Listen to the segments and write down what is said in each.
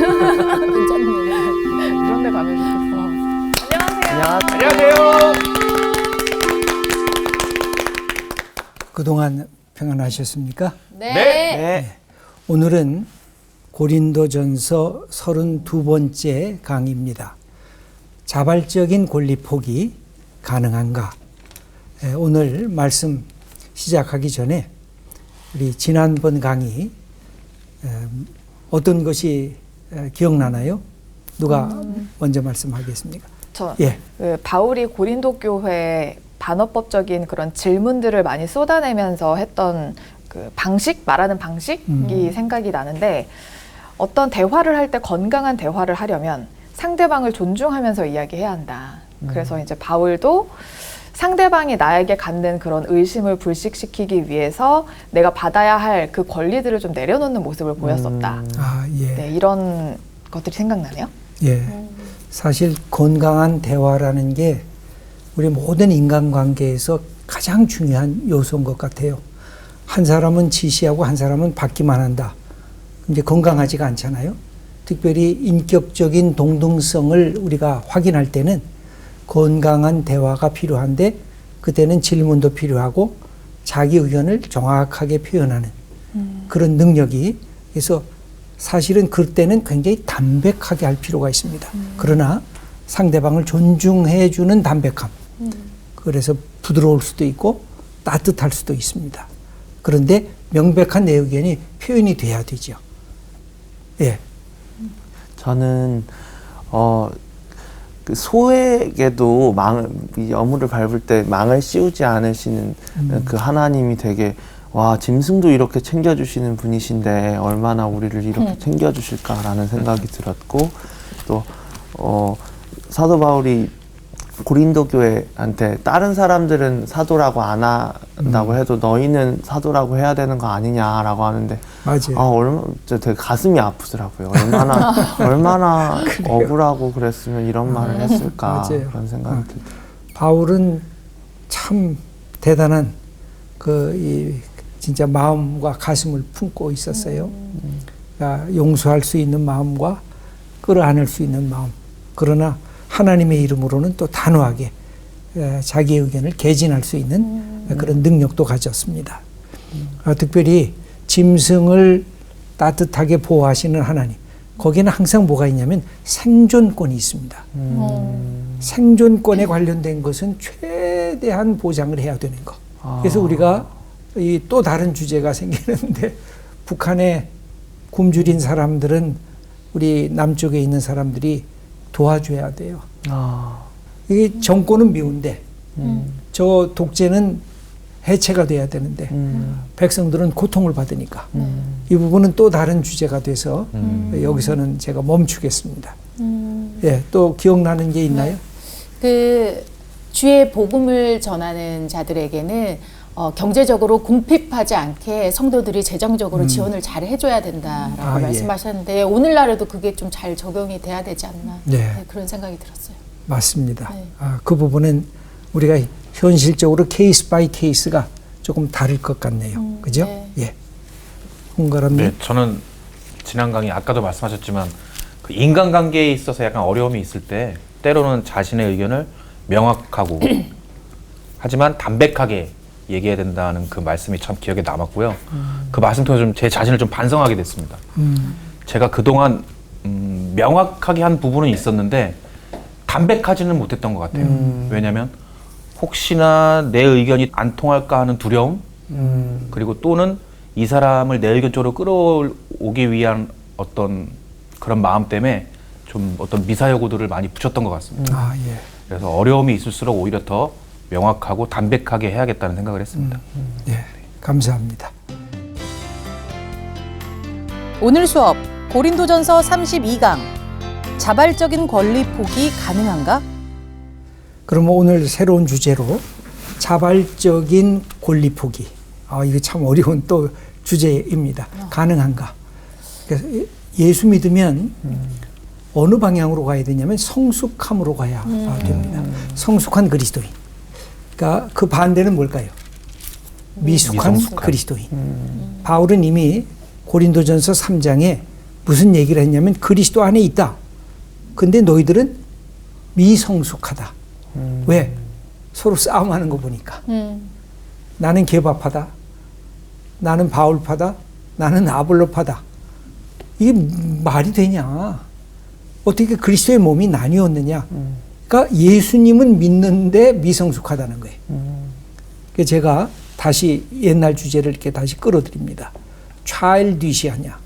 괜찮네. 그런 데 가면 좋겠어. 안녕하세요. 그동안 평안하셨습니까? 네. 오늘은 고린도전서 32번째 강의입니다. 자발적인 권리 포기 가능한가? 오늘 말씀 시작하기 전에 우리 지난번 강의 어떤 것이 기억나나요? 누가 먼저 말씀하겠습니까? 그 바울이 고린도 교회에 반어법적인 그런 질문들을 많이 쏟아내면서 했던 그 방식, 말하는 방식이 생각이 나는데, 어떤 대화를 할 때 건강한 대화를 하려면 상대방을 존중하면서 이야기해야 한다. 그래서 이제 바울도 상대방이 나에게 갖는 그런 의심을 불식시키기 위해서 내가 받아야 할 그 권리들을 좀 내려놓는 모습을 보였었다. 네, 이런 것들이 생각나네요. 사실 건강한 대화라는 게 우리 모든 인간관계에서 가장 중요한 요소인 것 같아요. 한 사람은 지시하고 한 사람은 받기만 한다. 이제 건강하지가 않잖아요. 특별히 인격적인 동등성을 우리가 확인할 때는 건강한 대화가 필요한데, 그때는 질문도 필요하고 자기 의견을 정확하게 표현하는 그런 능력이, 그래서 사실은 그때는 굉장히 담백하게 할 필요가 있습니다. 그러나 상대방을 존중해 주는 담백함. 그래서 부드러울 수도 있고 따뜻할 수도 있습니다. 그런데 명백한 내 의견이 표현이 돼야 되죠. 저는 그 소에게도 이 여물을 밟을 때 망을 씌우지 않으시는 그 하나님이 되게, 와, 짐승도 이렇게 챙겨주시는 분이신데 얼마나 우리를 이렇게 챙겨주실까라는 생각이 들었고, 또 사도 바울이 고린도 교회한테 다른 사람들은 사도라고 안 한다고 해도 너희는 사도라고 해야 되는 거 아니냐라고 하는데, 맞아요. 되게 가슴이 아프더라고요. 얼마나 억울하고 그랬으면 이런 말을 했을까. 맞아요. 그런 생각이 들어요. 바울은 참 대단한 진짜 마음과 가슴을 품고 있었어요. 그러니까 용서할 수 있는 마음과 끌어안을 수 있는 마음. 그러나 하나님의 이름으로는 또 단호하게 자기의 의견을 개진할 수 있는 그런 능력도 가졌습니다. 특별히 짐승을 따뜻하게 보호하시는 하나님, 거기는 항상 뭐가 있냐면 생존권이 있습니다. 생존권에 관련된 것은 최대한 보장을 해야 되는 것. 그래서 우리가 또 다른 주제가 생기는데, 북한에 굶주린 사람들은 우리 남쪽에 있는 사람들이 도와줘야 돼요. 이게 정권은 미운데 저 독재는 해체가 돼야 되는데 백성들은 고통을 받으니까 이 부분은 또 다른 주제가 돼서 여기서는 제가 멈추겠습니다. 또 기억나는 게 있나요? 그 주의 복음을 전하는 자들에게는 경제적으로 궁핍하지 않게 성도들이 재정적으로 지원을 잘 해줘야 된다라고 말씀하셨는데, 오늘날에도 그게 좀 잘 적용이 돼야 되지 않나, 그런 생각이 들었어요. 맞습니다. 그 부분은 우리가 현실적으로 케이스 바이 케이스가 조금 다를 것 같네요. 그죠? 홍가람님. 네, 저는 지난 강의 아까도 말씀하셨지만 그 인간관계에 있어서 약간 어려움이 있을 때 때로는 자신의 의견을 명확하고 하지만 담백하게 얘기해야 된다는 그 말씀이 참 기억에 남았고요. 그 말씀 통해서 좀 제 자신을 좀 반성하게 됐습니다. 제가 그동안 명확하게 한 부분은 있었는데 담백하지는 못했던 것 같아요. 왜냐하면 혹시나 내 의견이 안 통할까 하는 두려움, 그리고 또는 이 사람을 내 의견 쪽으로 끌어오기 위한 어떤 그런 마음 때문에 좀 어떤 미사여구들을 많이 붙였던 것 같습니다. 그래서 어려움이 있을수록 오히려 더 명확하고 담백하게 해야겠다는 생각을 했습니다. 감사합니다. 오늘 수업 고린도전서 32강 자발적인 권리 포기 가능한가? 그럼 오늘 새로운 주제로 자발적인 권리 포기. 이거 참 어려운 또 주제입니다. 가능한가? 그래서 예수 믿으면 어느 방향으로 가야 되냐면 성숙함으로 가야 됩니다. 성숙한 그리스도인. 그러니까 그 반대는 뭘까요? 미숙한 그리스도인. 바울은 이미 고린도전서 3장에 무슨 얘기를 했냐면 그리스도 안에 있다. 근데 너희들은 미성숙하다. 왜? 서로 싸움하는 거 보니까. 나는 게바파다. 나는 바울파다. 나는 아볼로파다. 이게 말이 되냐? 어떻게 그리스도의 몸이 나뉘었느냐? 그러니까 예수님은 믿는데 미성숙하다는 거예요. 그래서 제가 다시 옛날 주제를 이렇게 다시 끌어드립니다. childish하냐?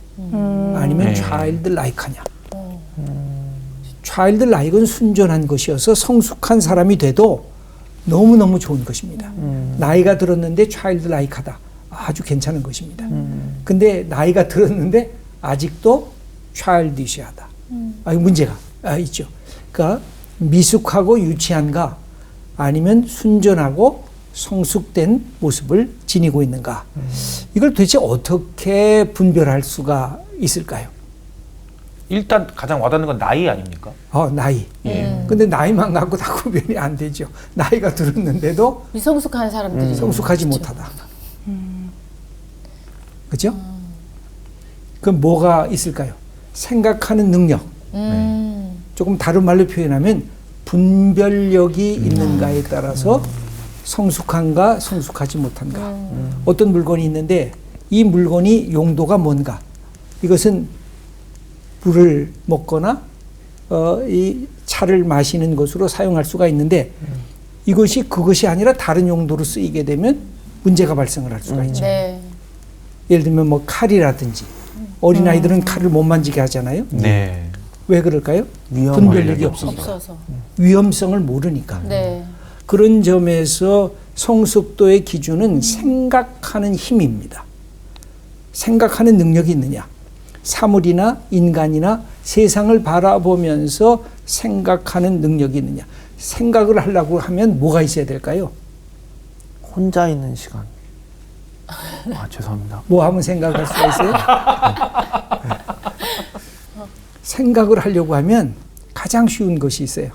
아니면 childlike하냐? childlike은 순전한 것이어서 성숙한 사람이 돼도 너무너무 좋은 것입니다. 나이가 들었는데 childlike하다. 아주 괜찮은 것입니다. 근데 나이가 들었는데 아직도 childish하다. 문제가 있죠. 그러니까 미숙하고 유치한가 아니면 순전하고 성숙된 모습을 지니고 있는가. 이걸 도대체 어떻게 분별할 수가 있을까요? 일단 가장 와닿는 건 나이 아닙니까? 나이. 근데 나이만 갖고 다 구별이 안 되죠. 나이가 들었는데도 미성숙한 사람들이 성숙하지 그렇죠. 못하다. 그죠? 그럼 뭐가 있을까요? 생각하는 능력. 조금 다른 말로 표현하면 분별력이 있는가에 따라서 성숙한가 성숙하지 못한가. 어떤 물건이 있는데 이 물건이 용도가 뭔가. 이것은 물을 먹거나 이 차를 마시는 것으로 사용할 수가 있는데 이것이 그것이 아니라 다른 용도로 쓰이게 되면 문제가 발생을 할 수가 있죠. 네. 예를 들면 뭐 칼이라든지 어린아이들은 칼을 못 만지게 하잖아요. 네. 왜 그럴까요? 위험한 분별력이 없어서. 없으니까. 없어서. 위험성을 모르니까. 네. 그런 점에서 성숙도의 기준은 생각하는 힘입니다. 생각하는 능력이 있느냐. 사물이나 인간이나 세상을 바라보면서 생각하는 능력이 있느냐. 생각을 하려고 하면 뭐가 있어야 될까요? 혼자 있는 시간. 죄송합니다. 뭐 하면 생각할 수가 있어요? 생각을 하려고 하면 가장 쉬운 것이 있어요.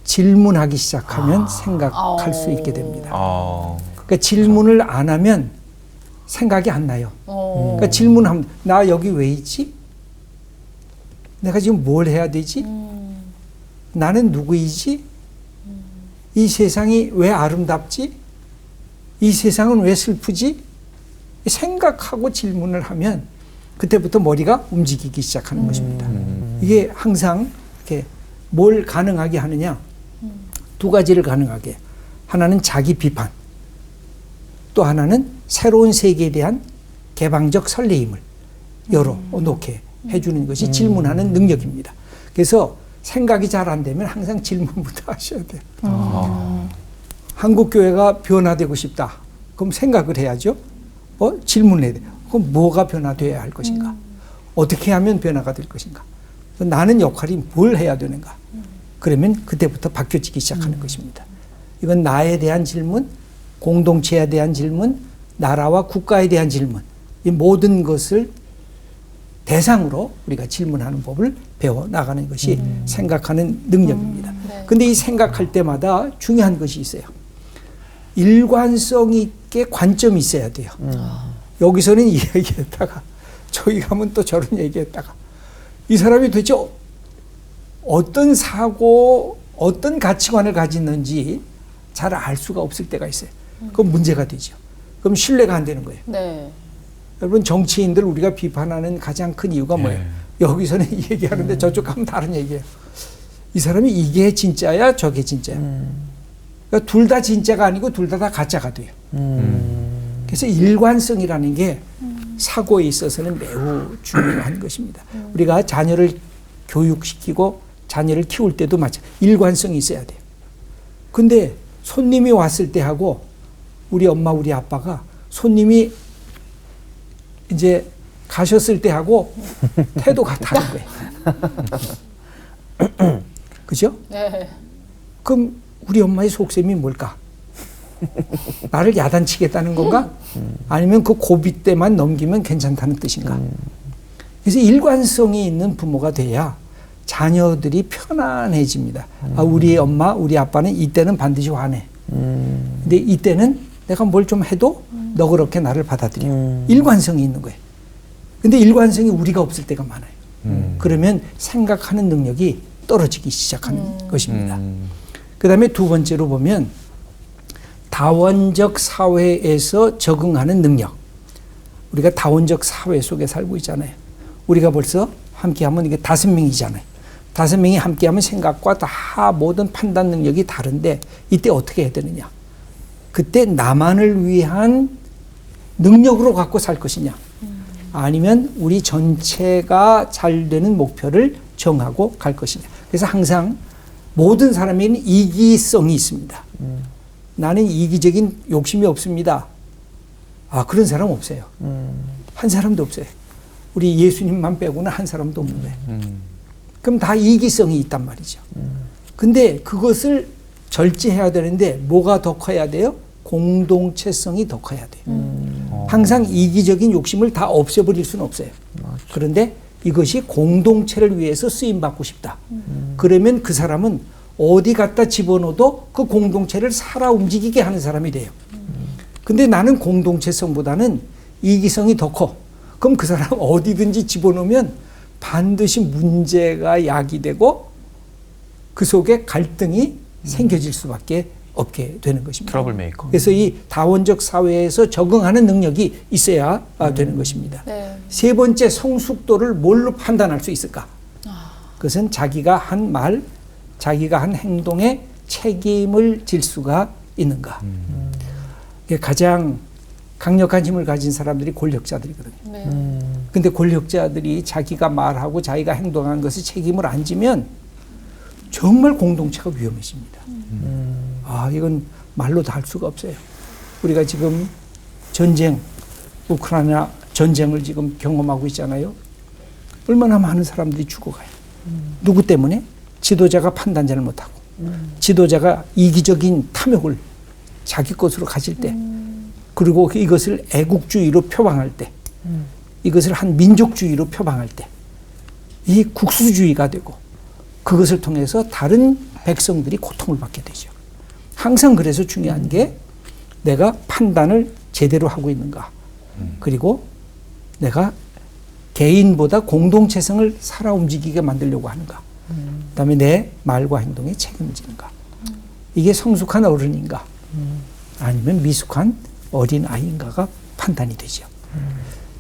질문하기 시작하면 생각할 수 있게 됩니다. 그러니까 질문을 안 하면 생각이 안 나요. 그러니까 질문하면 나 여기 왜 있지? 내가 지금 뭘 해야 되지? 나는 누구이지? 이 세상이 왜 아름답지? 이 세상은 왜 슬프지? 생각하고 질문을 하면 그때부터 머리가 움직이기 시작하는 것입니다. 이게 항상 이렇게 뭘 가능하게 하느냐? 두 가지를 가능하게. 하나는 자기 비판. 또 하나는 새로운 세계에 대한 개방적 설레임을 열어놓게 해주는 것이 질문하는 능력입니다. 그래서 생각이 잘 안 되면 항상 질문부터 하셔야 돼요. 한국교회가 변화되고 싶다. 그럼 생각을 해야죠. 질문을 해야 돼요. 그럼 뭐가 변화되어야 할 것인가? 어떻게 하면 변화가 될 것인가? 나는 역할이 뭘 해야 되는가? 그러면 그때부터 바뀌어지기 시작하는 것입니다. 이건 나에 대한 질문, 공동체에 대한 질문, 나라와 국가에 대한 질문, 이 모든 것을 대상으로 우리가 질문하는 법을 배워나가는 것이 생각하는 능력입니다. 근데 이 생각할 때마다 중요한 것이 있어요. 일관성 있게 관점이 있어야 돼요. 여기서는 이 얘기했다가 저기 가면 또 저런 얘기했다가 이 사람이 도대체 어떤 사고, 어떤 가치관을 가지는지 잘 알 수가 없을 때가 있어요. 그건 문제가 되죠. 그럼 신뢰가 안 되는 거예요. 네. 여러분 정치인들 우리가 비판하는 가장 큰 이유가 뭐예요? 여기서는 이 얘기하는데 저쪽 가면 다른 얘기예요. 이 사람이 이게 진짜야 저게 진짜야. 그러니까 둘 다 진짜가 아니고 둘 다 가짜가 돼요. 그래서 일관성이라는 게 사고에 있어서는 매우 중요한 것입니다. 우리가 자녀를 교육시키고 자녀를 키울 때도 마찬가지 일관성이 있어야 돼요. 근데 손님이 왔을 때 하고 우리 엄마 우리 아빠가 손님이 이제 가셨을 때 하고 태도가 다른 거예요. 그죠? 네. 그럼 우리 엄마의 속셈이 뭘까? 나를 야단치겠다는 건가? 아니면 그 고비 때만 넘기면 괜찮다는 뜻인가? 그래서 일관성이 있는 부모가 돼야 자녀들이 편안해집니다. 우리 엄마, 우리 아빠는 이때는 반드시 화내. 근데 이때는 내가 뭘 좀 해도 너그럽게 나를 받아들여. 일관성이 있는 거예요. 근데 일관성이 우리가 없을 때가 많아요. 그러면 생각하는 능력이 떨어지기 시작하는 것입니다. 그 다음에 두 번째로 보면 다원적 사회에서 적응하는 능력. 우리가 다원적 사회 속에 살고 있잖아요. 우리가 벌써 함께하면 이게 5명이잖아요. 5명이 함께하면 생각과 다 모든 판단 능력이 다른데 이때 어떻게 해야 되느냐. 그때 나만을 위한 능력으로 갖고 살 것이냐. 아니면 우리 전체가 잘 되는 목표를 정하고 갈 것이냐. 그래서 항상 모든 사람에는 이기성이 있습니다. 나는 이기적인 욕심이 없습니다. 아, 그런 사람 없어요. 한 사람도 없어요. 우리 예수님만 빼고는 한 사람도 없는데. 그럼 다 이기성이 있단 말이죠. 근데 그것을 절제해야 되는데 뭐가 더 커야 돼요? 공동체성이 더 커야 돼요. 항상 이기적인 욕심을 다 없애버릴 수는 없어요. 그런데 이것이 공동체를 위해서 쓰임받고 싶다. 그러면 그 사람은 어디 갖다 집어넣어도 그 공동체를 살아 움직이게 하는 사람이 돼요. 근데 나는 공동체성보다는 이기성이 더 커. 그럼 그 사람 어디든지 집어넣으면 반드시 문제가 야기되고 그 속에 갈등이 생겨질 수밖에 없게 되는 것입니다. 트러블 메이커. 그래서 이 다원적 사회에서 적응하는 능력이 있어야 되는 것입니다. 네. 세 번째, 성숙도를 뭘로 판단할 수 있을까? 그것은 자기가 한 말, 자기가 한 행동에 책임을 질 수가 있는가. 가장 강력한 힘을 가진 사람들이 권력자들이거든요. 네. 근데 권력자들이 자기가 말하고 자기가 행동한 것을 책임을 안 지면 정말 공동체가 위험해집니다. 아, 이건 말로 다 할 수가 없어요. 우리가 지금 전쟁, 우크라이나 전쟁을 지금 경험하고 있잖아요. 얼마나 많은 사람들이 죽어가요. 누구 때문에? 지도자가 판단을 못하고 지도자가 이기적인 탐욕을 자기 것으로 가질 때, 그리고 이것을 애국주의로 표방할 때, 이것을 한 민족주의로 표방할 때, 이 국수주의가 되고 그것을 통해서 다른 백성들이 고통을 받게 되죠. 항상 그래서 중요한 게 내가 판단을 제대로 하고 있는가, 그리고 내가 개인보다 공동체성을 살아 움직이게 만들려고 하는가, 그다음에 내 말과 행동에 책임을 지는가. 이게 성숙한 어른인가 아니면 미숙한 어린 아이인가가 판단이 되죠.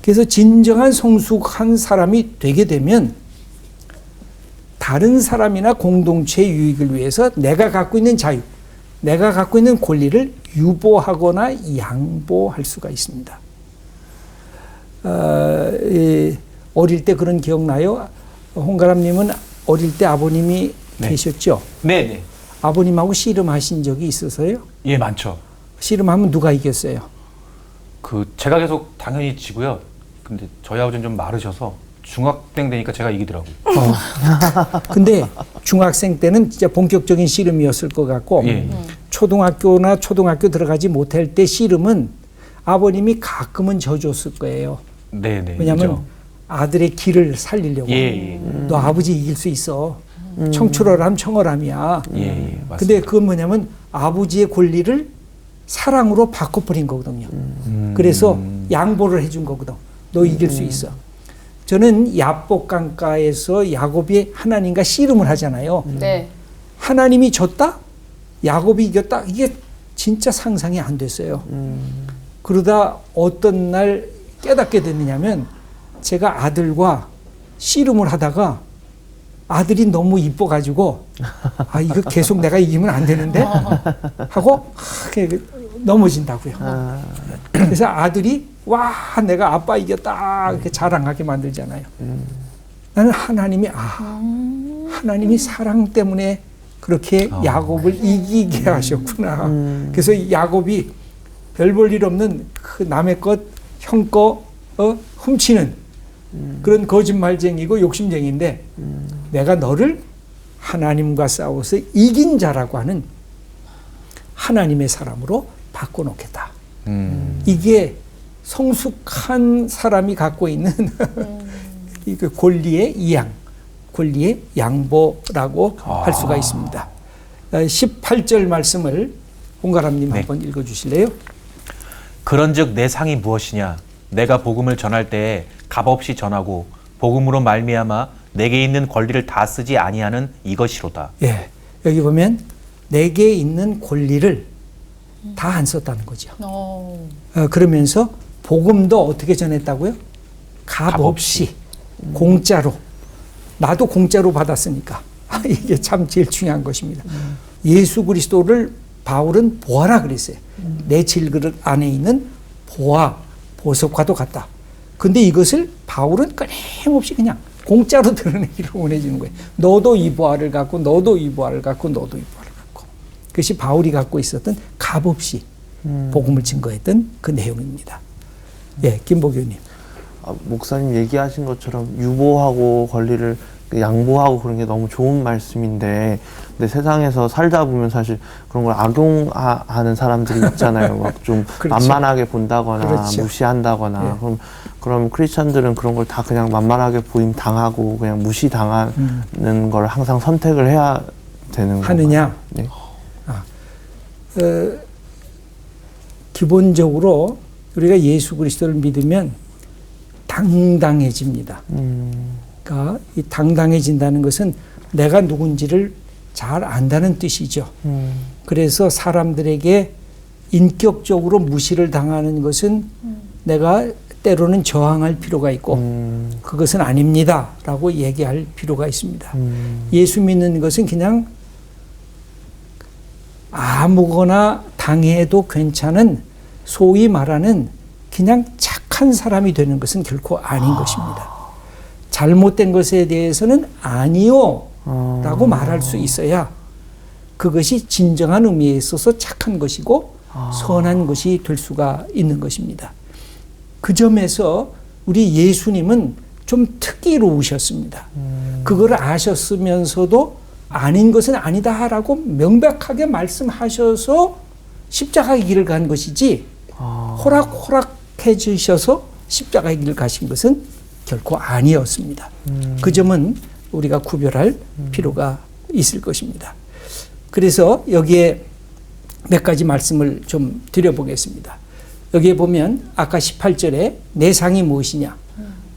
그래서 진정한 성숙한 사람이 되게 되면 다른 사람이나 공동체의 유익을 위해서 내가 갖고 있는 자유, 내가 갖고 있는 권리를 유보하거나 양보할 수가 있습니다. 어릴 때 그런 기억나요? 홍가람님은 어릴 때 아버님이 네. 계셨죠? 네네. 아버님하고 씨름하신 적이 있어서요? 예, 많죠. 씨름하면 누가 이겼어요? 제가 계속 당연히 지고요. 근데 저희 아버지는 좀 마르셔서 중학생 되니까 제가 이기더라고요. 근데 중학생 때는 진짜 본격적인 씨름이었을 것 같고, 예. 초등학교 들어가지 못할 때 씨름은 아버님이 가끔은 져줬을 거예요. 네네. 왜냐하면 그죠? 아들의 길을 살리려고. 예. 너 아버지 이길 수 있어. 청출어람 청어람이야. 예, 맞습니다. 근데 그건 뭐냐면 아버지의 권리를 사랑으로 바꿔버린 거거든요. 그래서 양보를 해준 거거든. 너 이길 수 있어. 저는 야복 강가에서 야곱이 하나님과 씨름을 하잖아요. 네. 하나님이 졌다? 야곱이 이겼다? 이게 진짜 상상이 안 됐어요. 그러다 어떤 날 깨닫게 됐느냐면 제가 아들과 씨름을 하다가 아들이 너무 이뻐가지고 아, 이거 계속 내가 이기면 안 되는데? 하고 넘어진다고요. 그래서 아들이 와, 내가 아빠 이겼다 이렇게 자랑하게 만들잖아요. 나는 하나님이 하나님이 사랑 때문에 그렇게 야곱을 이기게 하셨구나. 그래서 야곱이 별 볼 일 없는 그 남의 것, 형 거 훔치는 그런 거짓말쟁이고 욕심쟁이인데 내가 너를 하나님과 싸워서 이긴 자라고 하는 하나님의 사람으로 바꿔놓겠다. 이게 성숙한 사람이 갖고 있는 이 권리의 이양, 권리의 양보라고 할 수가 있습니다. 18절 말씀을 홍가람님 네. 한번 읽어주실래요? 그런즉 내 상이 무엇이냐? 내가 복음을 전할 때에 값없이 전하고 복음으로 말미암아 내게 있는 권리를 다 쓰지 아니하는 이것이로다. 예, 여기 보면 내게 있는 권리를 다 안 썼다는 거죠. 그러면서 복음도 어떻게 전했다고요? 값없이 공짜로. 나도 공짜로 받았으니까. 이게 참 제일 중요한 것입니다. 예수 그리스도를 바울은 보아라 그랬어요. 내 질그릇 안에 있는 보아, 보석과도 같다. 근데 이것을 바울은 끊임없이 그냥 공짜로 드러내기를 원해주는 거예요. 너도 이 보아를 갖고, 너도 이 보아를 갖고, 너도 이 보아를 갖고. 그것이 바울이 갖고 있었던 값없이 복음을 증거했던 그 내용입니다. 예, 김보교님. 목사님 얘기하신 것처럼 유보하고 권리를 양보하고 그런 게 너무 좋은 말씀인데, 근데 세상에서 살다 보면 사실 그런 걸 악용하는 사람들이 있잖아요. 막 좀 그렇죠. 만만하게 본다거나 그렇죠. 무시한다거나. 예. 그럼 크리스천들은 그런 걸 다 그냥 만만하게 보임 당하고 그냥 무시당하는 걸 항상 선택을 해야 되는 거예요. 하느냐? 네. 기본적으로 우리가 예수 그리스도를 믿으면 당당해집니다. 그러니까 이 당당해진다는 것은 내가 누군지를 잘 안다는 뜻이죠. 그래서 사람들에게 인격적으로 무시를 당하는 것은 내가 때로는 저항할 필요가 있고 그것은 아닙니다 라고 얘기할 필요가 있습니다. 예수 믿는 것은 그냥 아무거나 당해도 괜찮은 소위 말하는 그냥 착한 사람이 되는 것은 결코 아닌 것입니다. 잘못된 것에 대해서는 아니요 라고 말할 수 있어야 그것이 진정한 의미에 있어서 착한 것이고 선한 것이 될 수가 있는 것입니다. 그 점에서 우리 예수님은 좀 특이로우셨습니다. 그걸 아셨으면서도 아닌 것은 아니다라고 명백하게 말씀하셔서 십자가의 길을 간 것이지 호락호락해 주셔서 십자가의 길을 가신 것은 결코 아니었습니다. 그 점은 우리가 구별할 필요가 있을 것입니다. 그래서 여기에 몇 가지 말씀을 좀 드려보겠습니다. 여기에 보면 아까 18절에 내 상이 무엇이냐?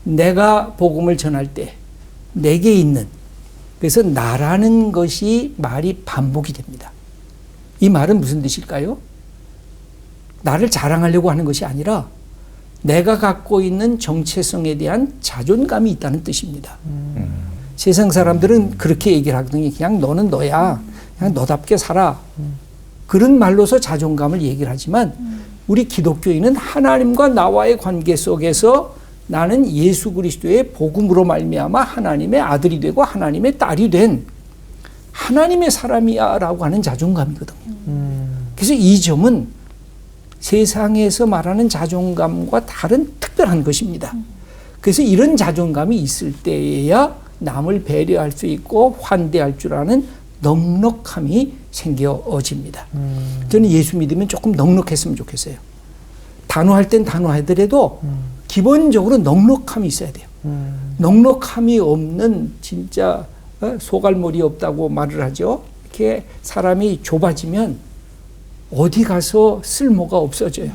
내가 복음을 전할 때 내게 있는, 그래서 나라는 것이 말이 반복이 됩니다. 이 말은 무슨 뜻일까요? 나를 자랑하려고 하는 것이 아니라 내가 갖고 있는 정체성에 대한 자존감이 있다는 뜻입니다. 세상 사람들은 그렇게 얘기를 하거든요. 그냥 너는 너야. 그냥 너답게 살아. 그런 말로서 자존감을 얘기를 하지만 우리 기독교인은 하나님과 나와의 관계 속에서 나는 예수 그리스도의 복음으로 말미암아 하나님의 아들이 되고 하나님의 딸이 된 하나님의 사람이야 라고 하는 자존감이거든요. 그래서 이 점은 세상에서 말하는 자존감과 다른 특별한 것입니다. 그래서 이런 자존감이 있을 때에야 남을 배려할 수 있고 환대할 줄 아는 넉넉함이 생겨집니다. 저는 예수 믿으면 조금 넉넉했으면 좋겠어요. 단호할 땐 단호하더라도 기본적으로 넉넉함이 있어야 돼요. 넉넉함이 없는 진짜 소갈머리 없다고 말을 하죠. 이렇게 사람이 좁아지면 어디 가서 쓸모가 없어져요.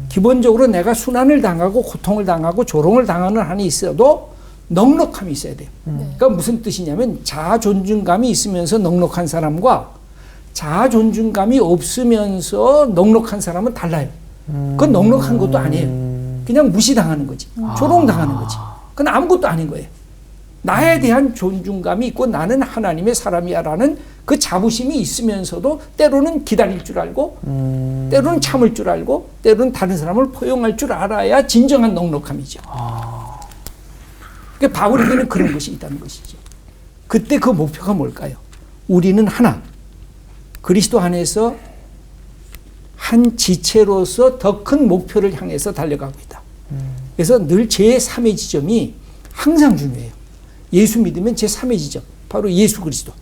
기본적으로 내가 순환을 당하고 고통을 당하고 조롱을 당하는 한이 있어도 넉넉함이 있어야 돼요. 그러니까 무슨 뜻이냐면 자아 존중감이 있으면서 넉넉한 사람과 자아 존중감이 없으면서 넉넉한 사람은 달라요. 그건 넉넉한 것도 아니에요. 그냥 무시당하는 거지. 조롱당하는 거지. 그건 아무것도 아닌 거예요. 나에 대한 존중감이 있고 나는 하나님의 사람이야 라는 그 자부심이 있으면서도 때로는 기다릴 줄 알고 때로는 참을 줄 알고 때로는 다른 사람을 포용할 줄 알아야 진정한 넉넉함이죠. 그러니까 바울에게는 그런 것이 있다는 것이죠. 그때 그 목표가 뭘까요? 우리는 하나, 그리스도 안에서 한 지체로서 더 큰 목표를 향해서 달려가고 있다. 그래서 늘 제3의 지점이 항상 중요해요. 예수 믿으면 제3의 지점, 바로 예수 그리스도,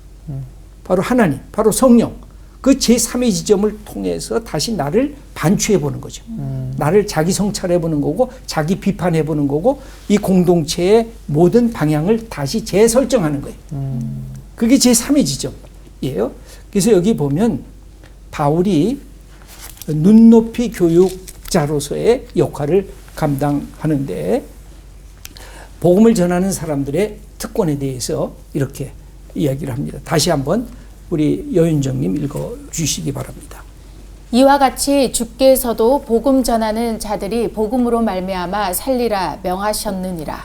바로 하나님, 바로 성령, 그 제3의 지점을 통해서 다시 나를 반추해 보는 거죠. 나를 자기 성찰해 보는 거고 자기 비판해 보는 거고 이 공동체의 모든 방향을 다시 재설정하는 거예요. 그게 제3의 지점이에요. 그래서 여기 보면 바울이 눈높이 교육자로서의 역할을 감당하는데 복음을 전하는 사람들의 특권에 대해서 이렇게 이야기를 합니다. 다시 한번 우리 여윤정님 읽어주시기 바랍니다. 이와 같이 주께서도 복음 전하는 자들이 복음으로 말미암아 살리라 명하셨느니라.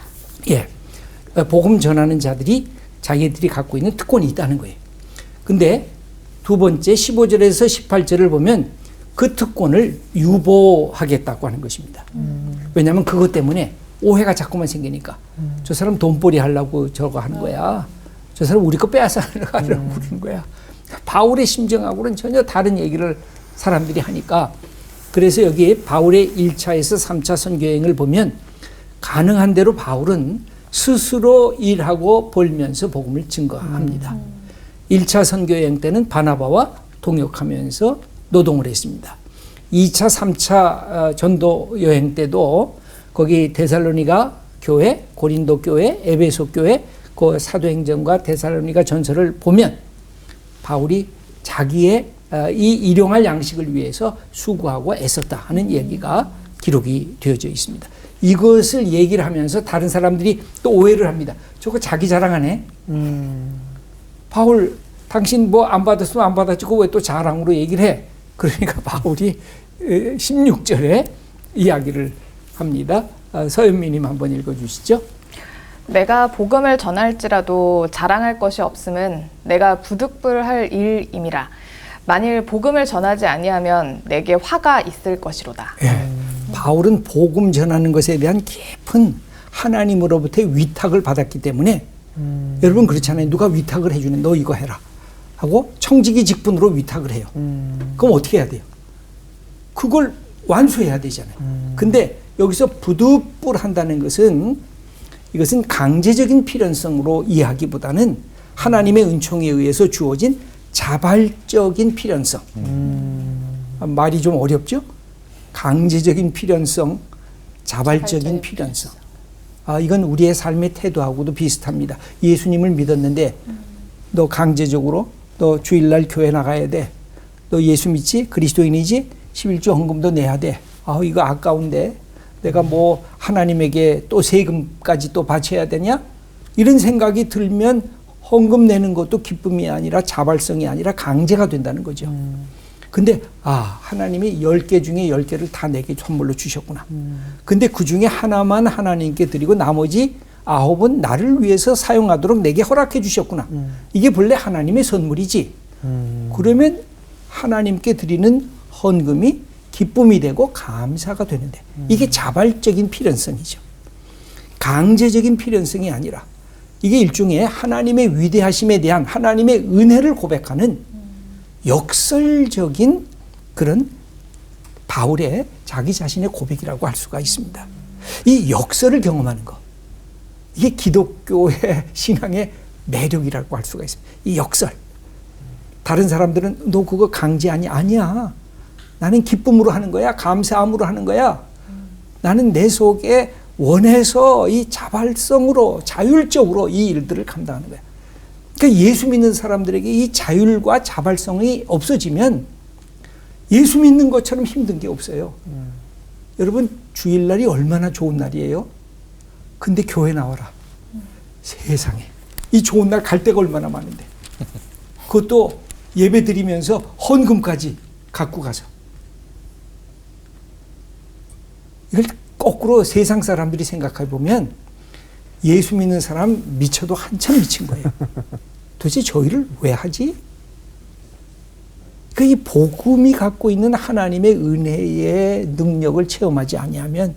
예, 복음 전하는 자들이 자기들이 갖고 있는 특권이 있다는 거예요. 근데 두 번째 15절에서 18절을 보면 그 특권을 유보하겠다고 하는 것입니다. 왜냐하면 그것 때문에 오해가 자꾸만 생기니까 저 사람 돈벌이 하려고 저거 하는 거야. 저 사람 우리 거 빼앗아 가려고 그러는 거야. 바울의 심정하고는 전혀 다른 얘기를 사람들이 하니까 그래서 여기 바울의 1차에서 3차 선교여행을 보면 가능한 대로 바울은 스스로 일하고 벌면서 복음을 증거합니다. 1차 선교여행 때는 바나바와 동역하면서 노동을 했습니다. 2차, 3차 전도 여행 때도 거기 데살로니가 교회, 고린도 교회, 에베소 교회 그 사도행전과 데살로니가 전서를 보면 바울이 자기의 이 일용할 양식을 위해서 수고하고 애썼다 하는 얘기가 기록이 되어져 있습니다. 이것을 얘기를 하면서 다른 사람들이 또 오해를 합니다. 저거 자기 자랑하네. 바울 당신 뭐 안 받았으면 안 받았지고 왜 또 자랑으로 얘기를 해. 그러니까 바울이 16절에 이야기를 합니다. 서현미님 한번 읽어주시죠. 내가 복음을 전할지라도 자랑할 것이 없음은 내가 부득불할 일임이라. 만일 복음을 전하지 아니하면 내게 화가 있을 것이로다. 예. 바울은 복음 전하는 것에 대한 깊은 하나님으로부터의 위탁을 받았기 때문에 여러분 그렇잖아요. 누가 위탁을 해주는 너 이거 해라 하고 청지기 직분으로 위탁을 해요. 그럼 어떻게 해야 돼요? 그걸 완수해야 되잖아요. 근데 여기서 부득불한다는 것은 이것은 강제적인 필연성으로 이해하기보다는 하나님의 은총에 의해서 주어진 자발적인 필연성. 말이 좀 어렵죠? 강제적인 필연성, 자발적인 필연성. 이건 우리의 삶의 태도하고도 비슷합니다. 예수님을 믿었는데 너 강제적으로 너 주일날 교회 나가야 돼. 너 예수 믿지? 그리스도인이지? 11조 헌금도 내야 돼. 이거 아까운데 내가 뭐 하나님에게 또 세금까지 또 바쳐야 되냐? 이런 생각이 들면 헌금 내는 것도 기쁨이 아니라 자발성이 아니라 강제가 된다는 거죠. 근데 하나님이 10개 중에 10개를 다 내게 선물로 주셨구나. 근데 그 중에 하나만 하나님께 드리고 나머지 9은 나를 위해서 사용하도록 내게 허락해 주셨구나. 이게 본래 하나님의 선물이지. 그러면 하나님께 드리는 헌금이 기쁨이 되고 감사가 되는데 이게 자발적인 필연성이죠. 강제적인 필연성이 아니라 이게 일종의 하나님의 위대하심에 대한 하나님의 은혜를 고백하는 역설적인 그런 바울의 자기 자신의 고백이라고 할 수가 있습니다. 이 역설을 경험하는 것, 이게 기독교의 신앙의 매력이라고 할 수가 있습니다. 이 역설. 다른 사람들은 너 그거 강제하니? 아니야. 나는 기쁨으로 하는 거야. 감사함으로 하는 거야. 나는 내 속에 원해서 이 자발성으로 자율적으로 이 일들을 감당하는 거야. 그러니까 예수 믿는 사람들에게 이 자율과 자발성이 없어지면 예수 믿는 것처럼 힘든 게 없어요. 여러분 주일날이 얼마나 좋은 날이에요? 근데 교회 나와라. 세상에 이 좋은 날 갈 데가 얼마나 많은데 그것도 예배 드리면서 헌금까지 갖고 가서 이걸 거꾸로 세상 사람들이 생각해 보면 예수 믿는 사람 미쳐도 한참 미친 거예요. 도대체 저희를 왜 하지? 이 복음이 갖고 있는 하나님의 은혜의 능력을 체험하지 아니하면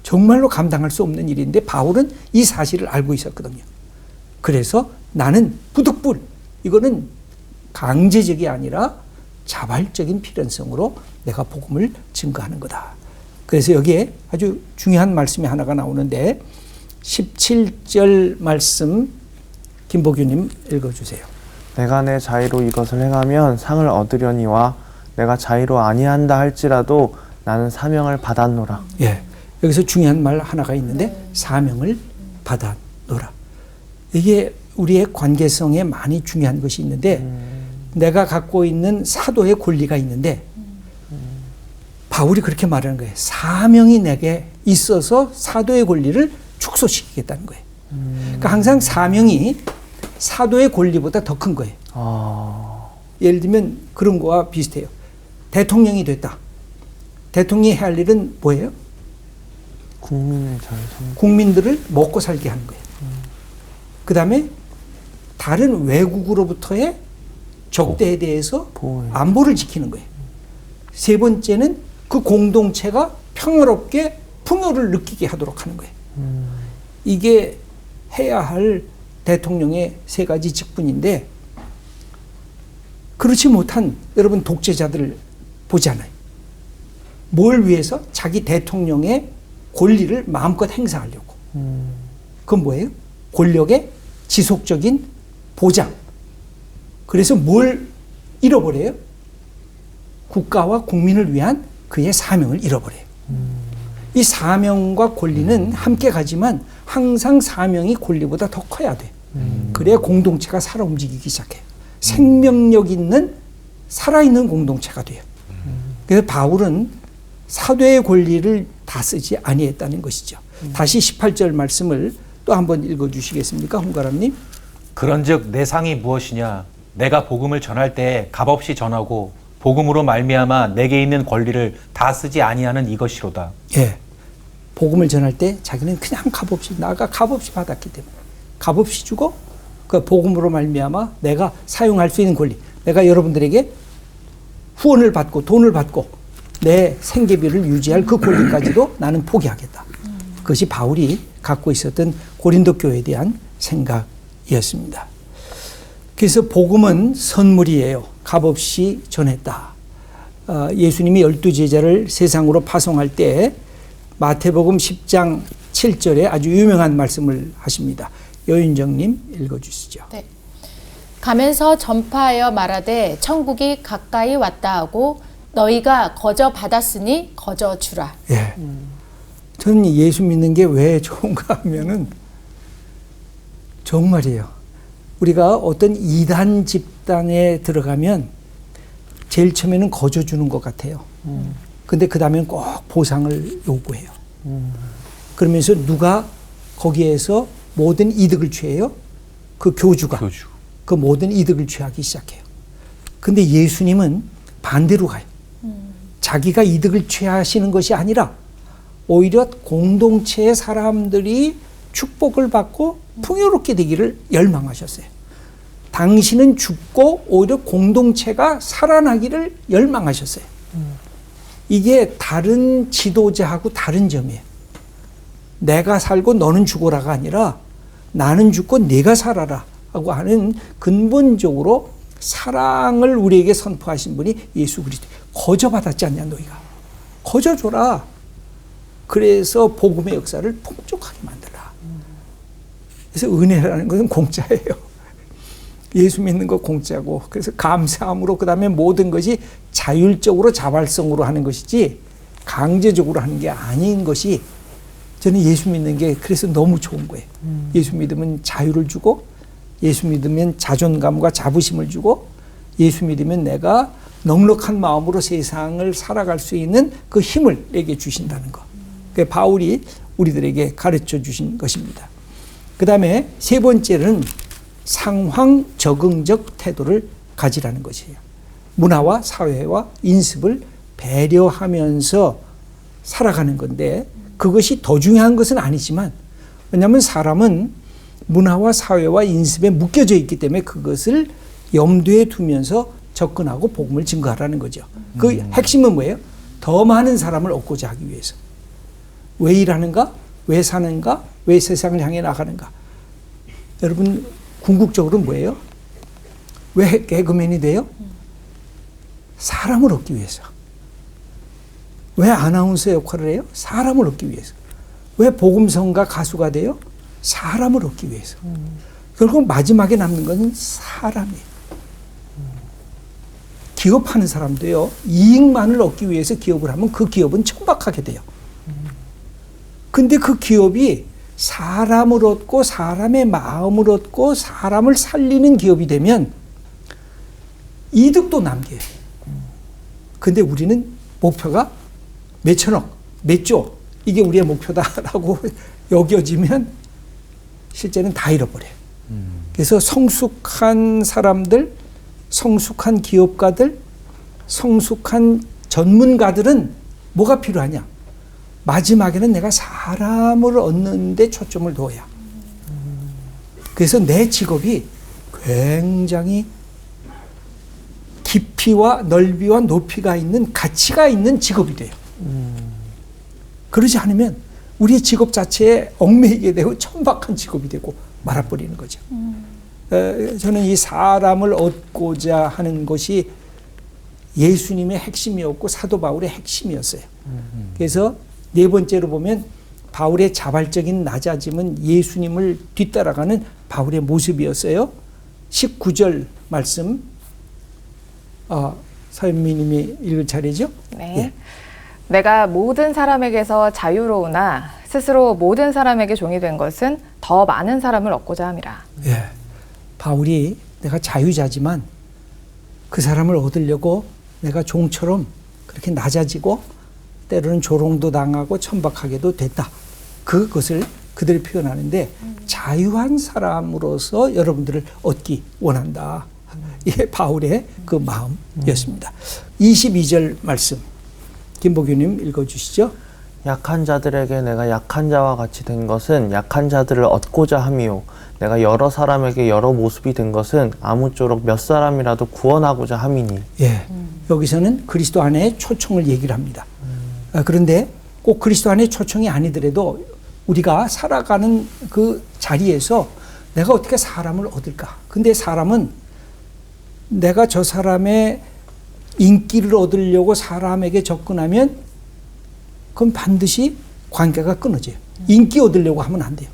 정말로 감당할 수 없는 일인데 바울은 이 사실을 알고 있었거든요. 그래서 나는 부득불, 이거는 강제적이 아니라 자발적인 필연성으로 내가 복음을 증거하는 거다. 그래서 여기에 아주 중요한 말씀이 하나가 나오는데 17절 말씀 김보규님 읽어주세요. 내가 내 자의로 이것을 행하면 상을 얻으려니와 내가 자의로 아니한다 할지라도 나는 사명을 받았노라. 예, 여기서 중요한 말 하나가 있는데 사명을 받았노라. 이게 우리의 관계성에 많이 중요한 것이 있는데 내가 갖고 있는 사도의 권리가 있는데 바울이 그렇게 말하는 거예요. 사명이 내게 있어서 사도의 권리를 축소시키겠다는 거예요. 그러니까 항상 사명이 사도의 권리보다 더 큰 거예요. 예를 들면 그런 거와 비슷해요. 대통령이 됐다. 대통령이 해야 할 일은 뭐예요? 국민을 잘 국민들을 먹고 살게 하는 거예요. 그 다음에 다른 외국으로부터의 적대에 대해서 보호해요. 안보를 지키는 거예요. 세 번째는 그 공동체가 평화롭게 풍요를 느끼게 하도록 하는 거예요. 이게 해야 할 대통령의 세 가지 직분인데, 그렇지 못한 여러분 독재자들을 보잖아요. 뭘 위해서? 자기 대통령의 권리를 마음껏 행사하려고. 그건 뭐예요? 권력의 지속적인 보장. 그래서 뭘 잃어버려요? 국가와 국민을 위한 그의 사명을 잃어버려요. 이 사명과 권리는 함께 가지만 항상 사명이 권리보다 더 커야 돼. 그래야 공동체가 살아 움직이기 시작해요. 생명력 있는 살아있는 공동체가 돼요. 그래서 바울은 사도의 권리를 다 쓰지 아니했다는 것이죠. 다시 18절 말씀을 또 한번 읽어주시겠습니까, 홍가람님? 그런즉 내 상이 무엇이냐? 내가 복음을 전할 때 값없이 전하고 복음으로 말미암아 내게 있는 권리를 다 쓰지 아니하는 이것이로다. 예, 복음을 전할 때 자기는 그냥 값없이, 나가 값없이 받았기 때문에 값없이 주고 그 복음으로 말미암아 내가 사용할 수 있는 권리, 내가 여러분들에게 후원을 받고 돈을 받고 내 생계비를 유지할 그 권리까지도 나는 포기하겠다. 그것이 바울이 갖고 있었던 고린도 교회에 대한 생각이었습니다. 그래서 복음은 선물이에요. 값없이 전했다. 예수님이 12제자를 세상으로 파송할 때 마태복음 10장 7절에 아주 유명한 말씀을 하십니다. 여윤정님 읽어주시죠. 네. 가면서 전파하여 말하되 천국이 가까이 왔다 하고 너희가 거저 받았으니 거저 주라. 예. 저는 예수 믿는 게 왜 좋은가 하면은 정말이에요. 우리가 어떤 이단 집단에 들어가면 제일 처음에는 거저 주는 것 같아요. 근데 그 다음엔 꼭 보상을 요구해요. 그러면서 누가 거기에서 모든 이득을 취해요? 그 교주가. 그 모든 이득을 취하기 시작해요. 근데 예수님은 반대로 가요. 자기가 이득을 취하시는 것이 아니라 오히려 공동체의 사람들이 축복을 받고 풍요롭게 되기를 열망하셨어요. 당신은 죽고 오히려 공동체가 살아나기를 열망하셨어요. 이게 다른 지도자하고 다른 점이에요. 내가 살고 너는 죽어라가 아니라 나는 죽고 네가 살아라 하고 하는 근본적으로 사랑을 우리에게 선포하신 분이 예수 그리스도. 거저 받았지 않냐 너희가. 거저 줘라. 그래서 복음의 역사를 풍족하게 만들라. 그래서 은혜라는 것은 공짜예요. 예수 믿는 거 공짜고, 그래서 감사함으로, 그 다음에 모든 것이 자율적으로 자발성으로 하는 것이지 강제적으로 하는 게 아닌 것이, 저는 예수 믿는 게 그래서 너무 좋은 거예요. 예수 믿으면 자유를 주고, 예수 믿으면 자존감과 자부심을 주고, 예수 믿으면 내가 넉넉한 마음으로 세상을 살아갈 수 있는 그 힘을 내게 주신다는 거. 그게 바울이 우리들에게 가르쳐 주신 것입니다. 그 다음에 세 번째는 상황 적응적 태도를 가지라는 것이에요. 문화와 사회와 인습을 배려하면서 살아가는 건데, 그것이 더 중요한 것은 아니지만, 왜냐하면 사람은 문화와 사회와 인습에 묶여져 있기 때문에 그것을 염두에 두면서 접근하고 복음을 증거하라는 거죠. 그 핵심은 뭐예요? 더 많은 사람을 얻고자 하기 위해서. 왜 일하는가? 왜 사는가? 왜 세상을 향해 나가는가? 여러분, 궁극적으로 뭐예요? 왜 개그맨이 돼요? 사람을 얻기 위해서. 왜 아나운서 역할을 해요? 사람을 얻기 위해서. 왜 복음성가 가수가 돼요? 사람을 얻기 위해서. 결국 마지막에 남는 것은 사람이에요. 기업하는 사람도요, 이익만을 얻기 위해서 기업을 하면 그 기업은 천박하게 돼요. 근데 그 기업이 사람을 얻고 사람의 마음을 얻고 사람을 살리는 기업이 되면 이득도 남겨요. 근데 우리는 목표가 몇 천억, 몇 조 이게 우리의 목표다라고 여겨지면 실제는 다 잃어버려요. 그래서 성숙한 사람들, 성숙한 기업가들, 성숙한 전문가들은 뭐가 필요하냐? 마지막에는 내가 사람을 얻는 데 초점을 둬야. 그래서 내 직업이 굉장히 깊이와 넓이와 높이가 있는 가치가 있는 직업이 돼요. 그러지 않으면 우리 직업 자체에 얽매이게 되고 천박한 직업이 되고 말아버리는 거죠. 저는 이 사람을 얻고자 하는 것이 예수님의 핵심이었고 사도 바울의 핵심이었어요. 그래서 네 번째로 보면 바울의 자발적인 낮아짐은 예수님을 뒤따라가는 바울의 모습이었어요. 19절 말씀 서현미님이 읽을 차례죠. 네. 예. 내가 모든 사람에게서 자유로우나 스스로 모든 사람에게 종이 된 것은 더 많은 사람을 얻고자 함이라. 예. 바울이 내가 자유자지만 그 사람을 얻으려고 내가 종처럼 그렇게 낮아지고 때로는 조롱도 당하고 천박하게도 됐다. 그것을 그들이 표현하는데 자유한 사람으로서 여러분들을 얻기 원한다. 이게 바울의 그 마음이었습니다. 22절 말씀 김보규님 읽어주시죠. 약한 자들에게 내가 약한 자와 같이 된 것은 약한 자들을 얻고자 함이요 내가 여러 사람에게 여러 모습이 된 것은 아무쪼록 몇 사람이라도 구원하고자 함이니. 예, 여기서는 그리스도 안에 초청을 얘기를 합니다. 그런데 꼭 그리스도 안에 초청이 아니더라도 우리가 살아가는 그 자리에서 내가 어떻게 사람을 얻을까? 근데 사람은 내가 저 사람의 인기를 얻으려고 사람에게 접근하면 그건 반드시 관계가 끊어져요. 인기 얻으려고 하면 안 돼요.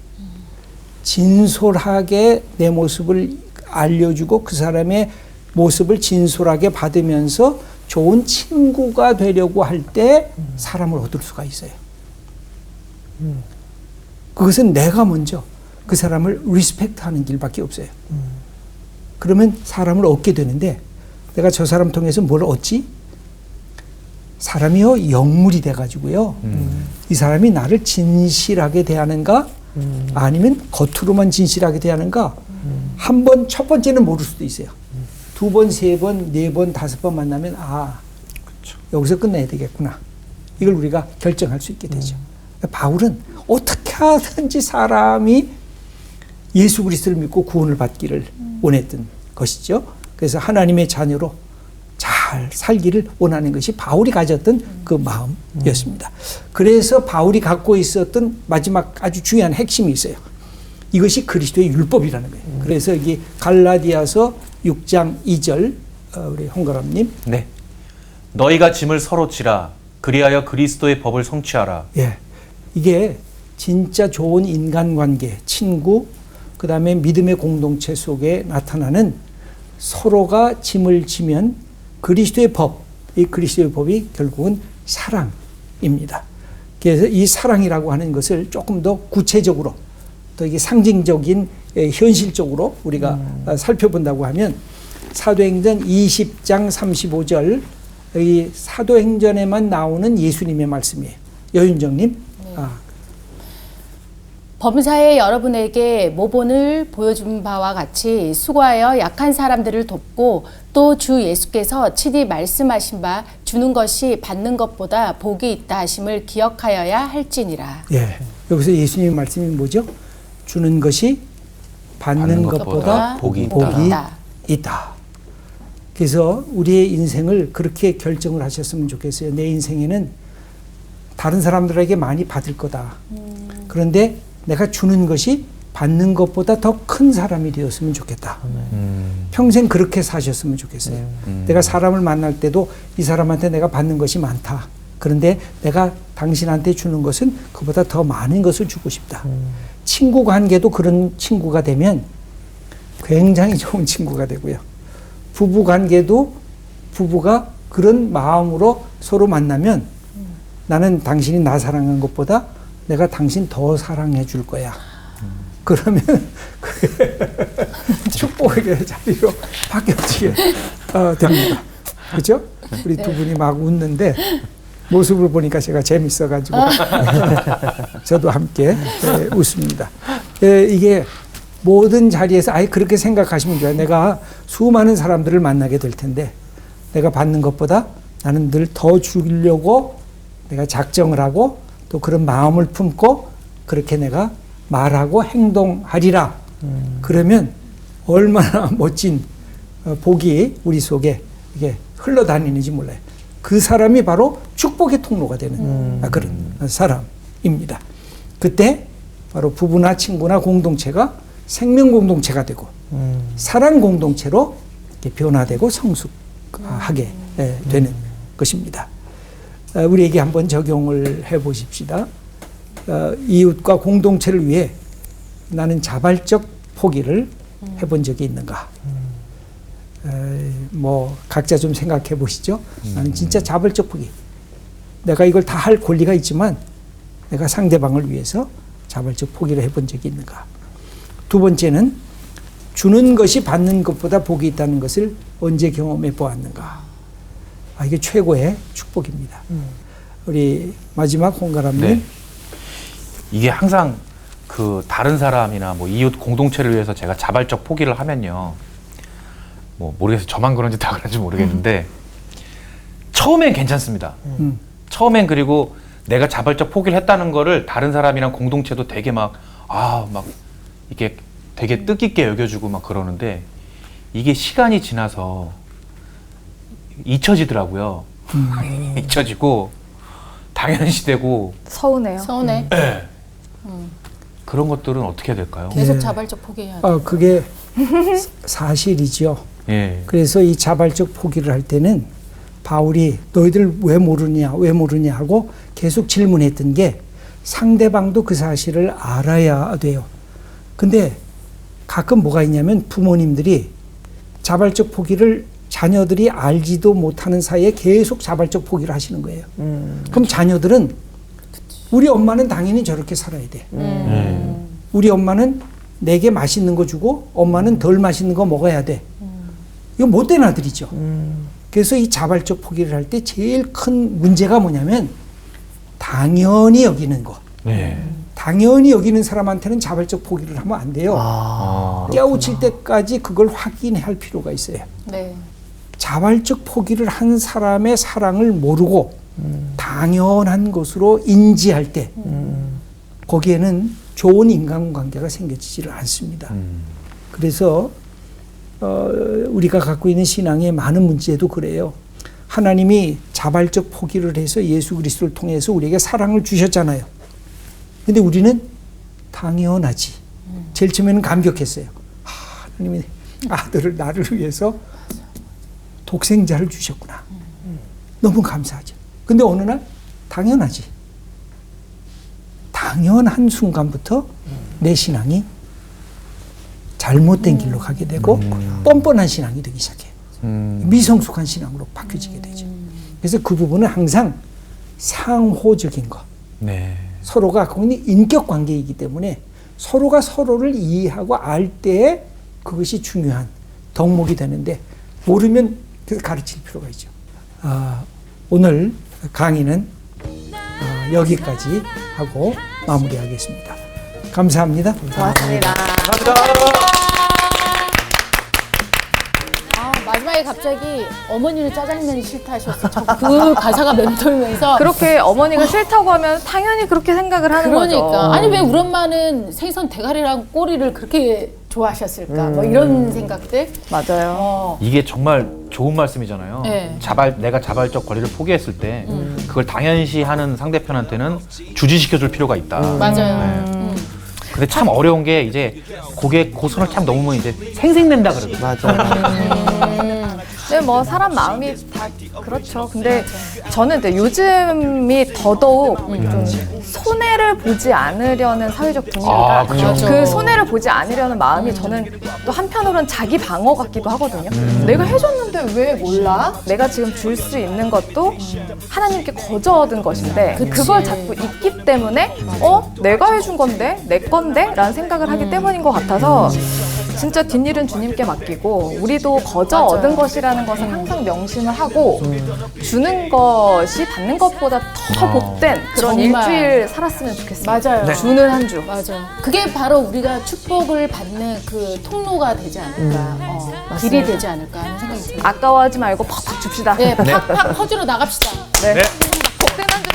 진솔하게 내 모습을 알려주고 그 사람의 모습을 진솔하게 받으면서 좋은 친구가 되려고 할 때 사람을 얻을 수가 있어요. 그것은 내가 먼저 그 사람을 리스펙트하는 길밖에 없어요. 그러면 사람을 얻게 되는데 내가 저 사람 통해서 뭘 얻지? 사람이요 영물이 돼가지고요. 이 사람이 나를 진실하게 대하는가? 아니면 겉으로만 진실하게 대하는가? 한 번, 첫 번째는 모를 수도 있어요. 두 번, 세 번, 네 번, 다섯 번 만나면 그쵸. 여기서 끝내야 되겠구나. 이걸 우리가 결정할 수 있게 되죠. 바울은 어떻게 하든지 사람이 예수 그리스도를 믿고 구원을 받기를 원했던 것이죠. 그래서 하나님의 자녀로 잘 살기를 원하는 것이 바울이 가졌던 그 마음이었습니다. 그래서 바울이 갖고 있었던 마지막 아주 중요한 핵심이 있어요. 이것이 그리스도의 율법이라는 거예요. 그래서 이게 갈라디아서 6장 2절 우리 홍가람님. 네. 너희가 짐을 서로 지라 그리하여 그리스도의 법을 성취하라. 예, 이게 진짜 좋은 인간관계, 친구, 그 다음에 믿음의 공동체 속에 나타나는 서로가 짐을 지면 그리스도의 법, 이 그리스도의 법이 결국은 사랑입니다. 그래서 이 사랑이라고 하는 것을 조금 더 구체적으로 또 이게 상징적인 현실적으로 우리가 살펴본다고 하면 사도행전 20장 35절 이 사도행전에만 나오는 예수님의 말씀이에요. 여윤정님. 범사에 여러분에게 모본을 보여준 바와 같이 수고하여 약한 사람들을 돕고 또 주 예수께서 친히 말씀하신 바 주는 것이 받는 것보다 복이 있다 하심을 기억하여야 할지니라. 예, 여기서 예수님의 말씀이 뭐죠? 주는 것이 받는 것보다 복이 있다. 그래서 우리의 인생을 그렇게 결정을 하셨으면 좋겠어요. 내 인생에는 다른 사람들에게 많이 받을 거다. 그런데 내가 주는 것이 받는 것보다 더 큰 사람이 되었으면 좋겠다. 평생 그렇게 사셨으면 좋겠어요. 내가 사람을 만날 때도 이 사람한테 내가 받는 것이 많다. 그런데 내가 당신한테 주는 것은 그보다 더 많은 것을 주고 싶다. 친구 관계도 그런 친구가 되면 굉장히 좋은 친구가 되고요. 부부 관계도 부부가 그런 마음으로 서로 만나면 나는 당신이 나 사랑한 것보다 내가 당신 더 사랑해 줄 거야. 그러면 축복의 자리로 바뀌어지게 됩니다. 그렇죠? 우리 두 분이 막 웃는데 모습을 보니까 제가 재밌어가지고 저도 함께 웃습니다. 이게 모든 자리에서 아예 그렇게 생각하시면 좋아요. 내가 수많은 사람들을 만나게 될 텐데 내가 받는 것보다 나는 늘 더 주려고 내가 작정을 하고 또 그런 마음을 품고 그렇게 내가 말하고 행동하리라. 그러면 얼마나 멋진 복이 우리 속에 이게 흘러다니는지 몰라요. 그 사람이 바로 축복의 통로가 되는 그런 사람입니다. 그때 바로 부부나 친구나 공동체가 생명 공동체가 되고 사랑 공동체로 이렇게 변화되고 성숙하게 되는 것입니다. 우리에게 한번 적용을 해보십시다. 이웃과 공동체를 위해 나는 자발적 포기를 해본 적이 있는가? 뭐 각자 좀 생각해 보시죠. 나는 진짜 자발적 포기. 내가 이걸 다 할 권리가 있지만 내가 상대방을 위해서 자발적 포기를 해본 적이 있는가? 두 번째는 주는 것이 받는 것보다 복이 있다는 것을 언제 경험해 보았는가? 이게 최고의 축복입니다. 우리 마지막 홍가람님. 네. 이게 항상 그 다른 사람이나 뭐 이웃 공동체를 위해서 제가 자발적 포기를 하면요. 뭐 모르겠어요. 저만 그런지 다 그런지 모르겠는데 처음엔 괜찮습니다. 처음엔 그리고 내가 자발적 포기를 했다는 거를 다른 사람이랑 공동체도 되게 막 이게 되게 뜻깊게 여겨주고 막 그러는데 이게 시간이 지나서 잊혀지더라고요. 잊혀지고 당연시되고 서운해요. 서운해. 네. 그런 것들은 어떻게 해야 될까요? 계속 자발적 포기해야 돼. 그게 사실이죠. 예. 그래서 이 자발적 포기를 할 때는 바울이 너희들 왜 모르냐 하고 계속 질문했던 게 상대방도 그 사실을 알아야 돼요. 근데 가끔 뭐가 있냐면 부모님들이 자발적 포기를 자녀들이 알지도 못하는 사이에 계속 자발적 포기를 하시는 거예요. 그럼 자녀들은 우리 엄마는 당연히 저렇게 살아야 돼. 우리 엄마는 내게 맛있는 거 주고 엄마는 덜 맛있는 거 먹어야 돼. 이거 못된 아들이죠. 그래서 이 자발적 포기를 할 때 제일 큰 문제가 뭐냐면 당연히 여기는 거. 네. 당연히 여기는 사람한테는 자발적 포기를 하면 안 돼요. 깨우칠 때까지 그걸 확인해야 할 필요가 있어요. 네. 자발적 포기를 한 사람의 사랑을 모르고 당연한 것으로 인지할 때 거기에는 좋은 인간관계가 생겨지지를 않습니다. 그래서 우리가 갖고 있는 신앙의 많은 문제도 그래요. 하나님이 자발적 포기를 해서 예수 그리스도를 통해서 우리에게 사랑을 주셨잖아요. 근데 우리는 당연하지. 제일 처음에는 감격했어요. 하나님이 아들을 나를 위해서 독생자를 주셨구나. 너무 감사하죠. 근데 어느 날 당연하지. 당연한 순간부터 내 신앙이 잘못된 길로 가게 되고 뻔뻔한 신앙이 되기 시작해요. 미성숙한 신앙으로 바뀌어지게 되죠. 그래서 그 부분은 항상 상호적인 거. 네. 서로가 갖고 있는 인격 관계이기 때문에 서로가 서로를 이해하고 알 때에 그것이 중요한 덕목이 되는데 모르면 가르칠 필요가 있죠. 오늘 강의는 여기까지 하고 마무리하겠습니다. 감사합니다. 고맙습니다. 마지막에 갑자기 어머니는 짜장면이 싫다 하셨어. 그 가사가 맴돌면서 그렇게 어머니가 싫다고 하면 당연히 그렇게 생각을 하는 거죠. 그러니까 아니 왜 우리 엄마는 생선 대가리랑 꼬리를 그렇게 좋아하셨을까? 뭐 이런 생각들. 맞아요. 이게 정말 좋은 말씀이잖아요. 네. 내가 자발적 권리를 포기했을 때 그걸 당연시하는 상대편한테는 주지시켜줄 필요가 있다. 맞아요. 네. 근데 참 어려운 게 이제 고선을 참 넘으면 이제 생색낸다 그러거든요. 맞아요. 근데 뭐 사람 마음이 다 그렇죠. 근데 저는 이제 요즘이 더더욱 좀 손해를 보지 않으려는 사회적 분위기가 그렇죠. 그 손해를 보지 않으려는 마음이 저는 또 한편으로는 자기 방어 같기도 하거든요. 내가 해줬는데 왜 몰라? 내가 지금 줄 수 있는 것도 하나님께 거저 얻은 것인데 그걸 자꾸 잊기 때문에 내가 해준 건데 내 건데? 라는 생각을 하기 때문인 것 같아서 진짜 뒷일은 주님께 맡기고 우리도 거저 맞아요. 얻은 것이라는 것은 항상 명심을 하고 주는 것이 받는 것보다 더 복된 그런 정말. 일주일 살았으면 좋겠어요. 맞아요. 네. 주는 한 주. 맞아. 그게 바로 우리가 축복을 받는 그 통로가 되지 않을까, 길이 되지 않을까 하는 생각이 듭니다. 아까워하지 말고 팍팍 줍시다. 네, 팍팍 퍼주러 나갑시다. 네. 복된 한 주